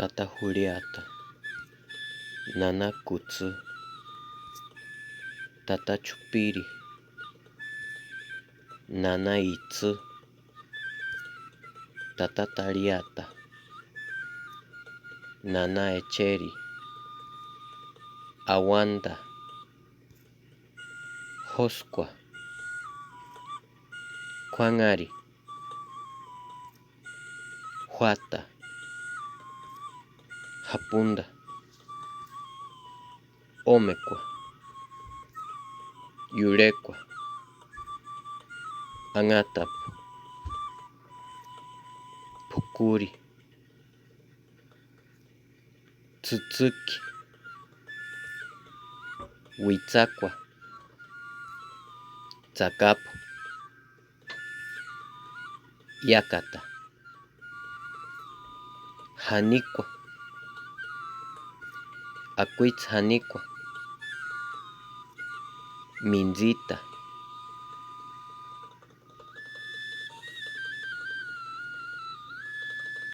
Tata Juliata, Nana Kutsu, Tata Chupiri, Nana Itsu, Tata Tariata, Nana Echeri, Awanda, Josqua, Juanari, Juata, Japunda, Omequa, Yurequa, Angatapu, Pukuri, Tsutsuki, Huitzaqua, Tzacapu, Yacata, Janiqua, Acuitz Janiqua, Minzita,